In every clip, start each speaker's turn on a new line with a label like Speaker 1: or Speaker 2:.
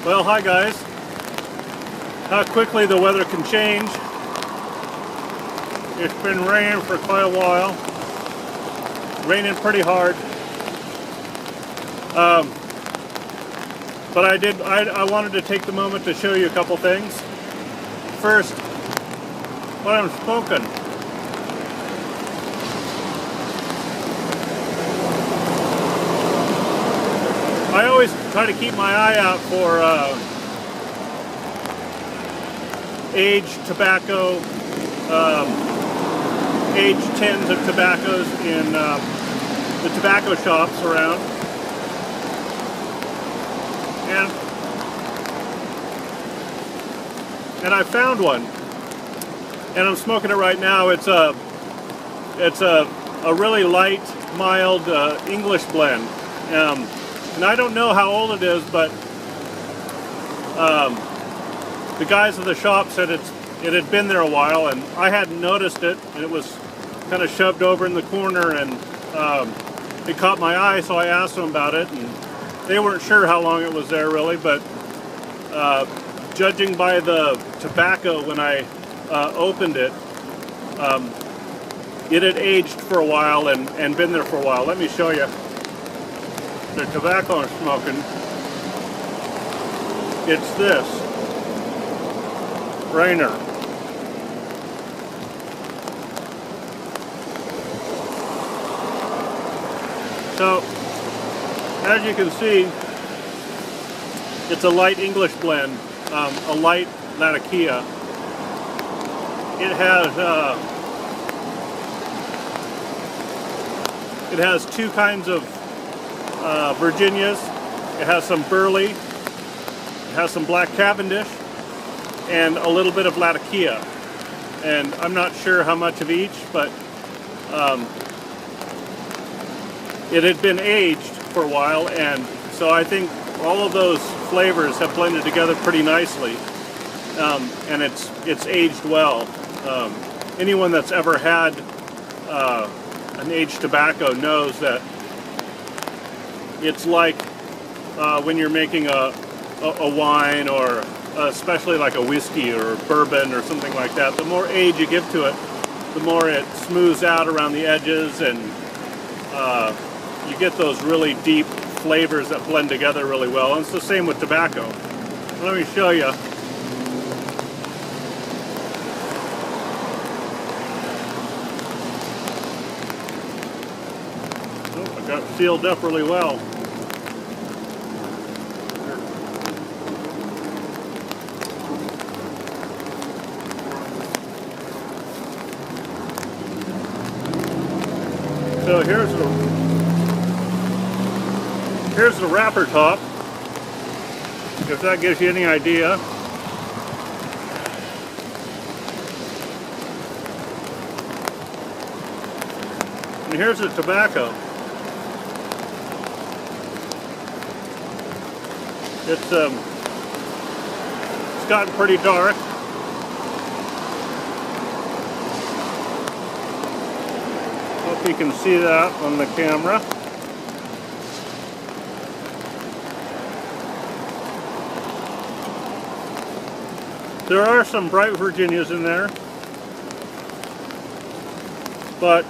Speaker 1: Well, hi guys. How quickly the weather can change. It's been raining for quite a while. Raining pretty hard. But I wanted to take the moment to show you a couple things. First, what I'm smoking. I always try to keep my eye out for aged tobacco, aged tins of tobaccos in the tobacco shops around. And I found one, and I'm smoking it right now. It's a really light, mild English blend. And I don't know how old it is, but the guys at the shop said it had been there a while, and I hadn't noticed it, and it was kind of shoved over in the corner, and it caught my eye, so I asked them about it, and they weren't sure how long it was there really, but judging by the tobacco when I opened it, it had aged for a while and been there for a while. Let me show you the tobacco I'm smoking. It's this Reiner. So, as you can see, it's a light English blend, a light Latakia. It has two kinds of Virginias. It has some burley, it has some black Cavendish, and a little bit of Latakia. And I'm not sure how much of each, but it had been aged for a while, and so I think all of those flavors have blended together pretty nicely, and it's aged well. Anyone that's ever had an aged tobacco knows that it's like when you're making a wine, or especially like a whiskey or bourbon or something like that. The more age you give to it, the more it smooths out around the edges, and you get those really deep flavors that blend together really well. And it's the same with tobacco. Let me show you. Oh, I got it sealed up really well. So here's the wrapper top, if that gives you any idea. And here's the tobacco. It's gotten pretty dark. Hope you can see that on the camera. There are some bright Virginias in there, but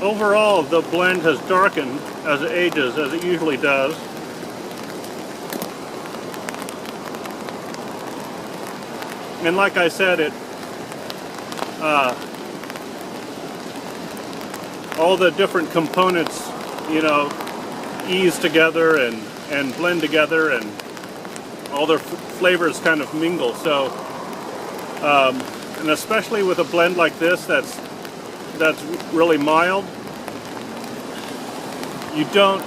Speaker 1: overall the blend has darkened as it ages, as it usually does. And like I said, all the different components, you know, ease together and blend together, and all their flavors kind of mingle. So, and especially with a blend like this that's really mild, you don't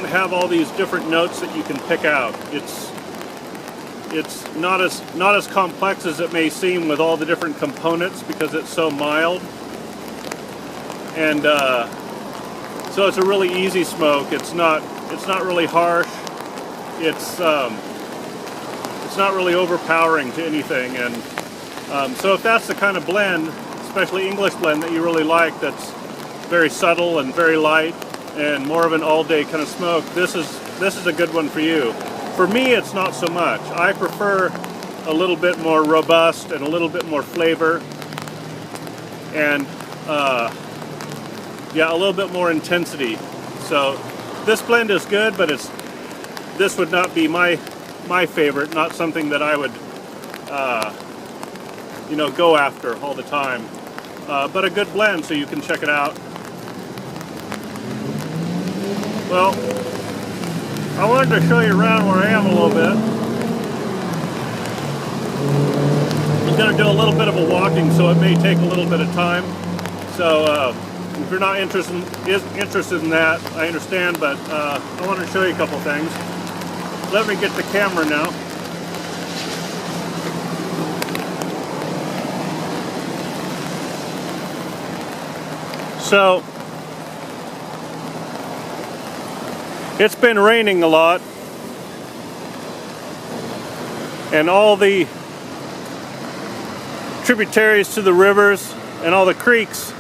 Speaker 1: have all these different notes that you can pick out. It's not as complex as it may seem with all the different components, because it's so mild. And so it's a really easy smoke. It's not really harsh. It's not really overpowering to anything. And so if that's the kind of blend, especially English blend, that you really like, that's very subtle and very light, and more of an all-day kind of smoke, this is a good one for you. For me, it's not so much. I prefer a little bit more robust and a little bit more flavor, and yeah, a little bit more intensity. So this blend is good, but this would not be my favorite. Not something that I would you know, go after all the time. But a good blend, so you can check it out. Well, I wanted to show you around where I am a little bit. I'm going to do a little bit of a walking, so it may take a little bit of time. So if you're not interested in that, I understand, but I want to show you a couple things. Let me get the camera now. So it's been raining a lot, and all the tributaries to the rivers and all the creeks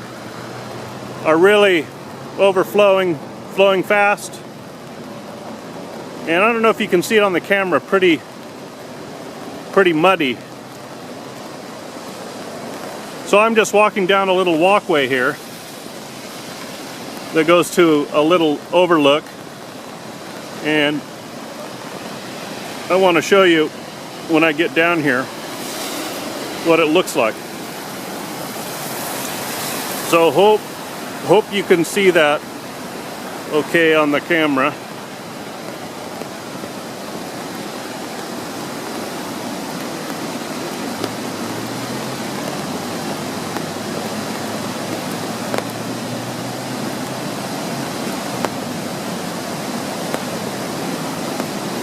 Speaker 1: are really overflowing, flowing fast. And I don't know if you can see it on the camera, pretty muddy. So I'm just walking down a little walkway here that goes to a little overlook, and I want to show you when I get down here what it looks like. So hope you can see that okay on the camera.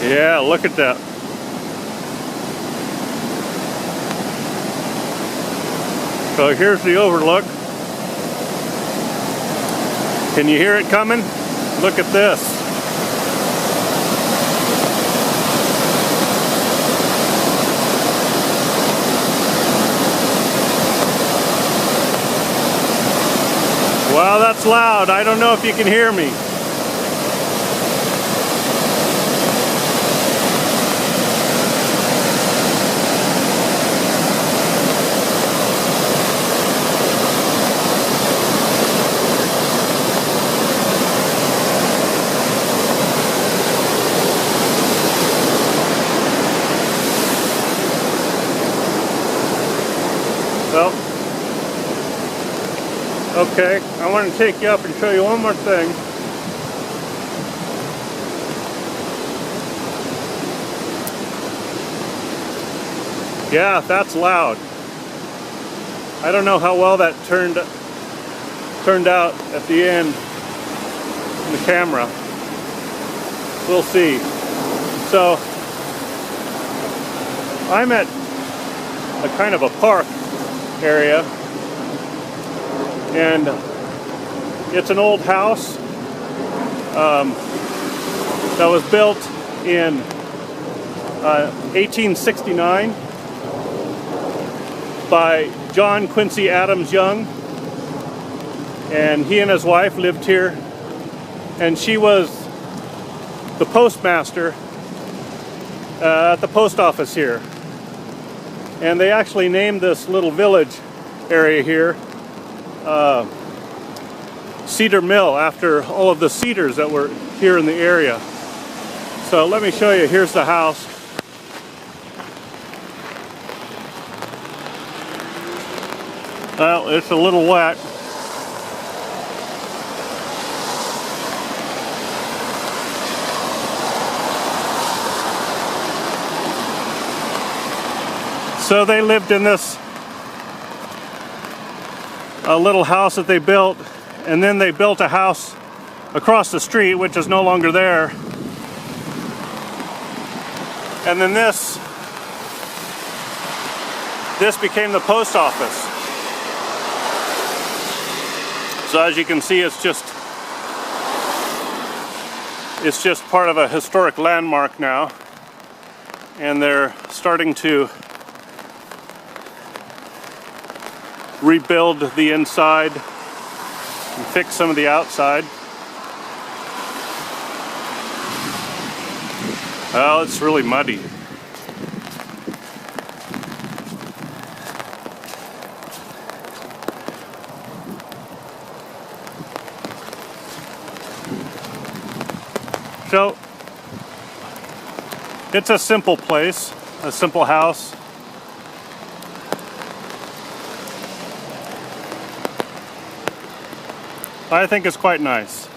Speaker 1: Yeah, look at that. So here's the overlook. Can you hear it coming? Look at this. Wow, that's loud. I don't know if you can hear me. Well, okay, I want to take you up and show you one more thing. Yeah, that's loud. I don't know how well that turned out at the end in the camera. We'll see. So, I'm at a kind of a park area, and it's an old house that was built in 1869 by John Quincy Adams Young, and he and his wife lived here, and she was the postmaster at the post office here. And they actually named this little village area here Cedar Mill, after all of the cedars that were here in the area. So let me show you. Here's the house. Well, it's a little wet. So they lived in this little house that they built, and then they built a house across the street, which is no longer there. And then this became the post office. So as you can see, it's just part of a historic landmark now, and they're starting to rebuild the inside and fix some of the outside. Well, it's really muddy. So, it's a simple place, a simple house. I think it's quite nice.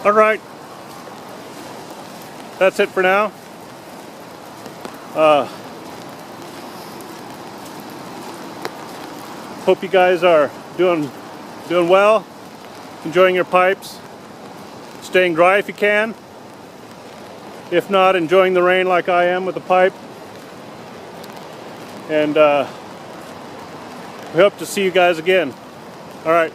Speaker 1: All right, that's it for now. Hope you guys are doing well, enjoying your pipes, staying dry if you can. If not, enjoying the rain like I am with the pipe. And we hope to see you guys again. All right.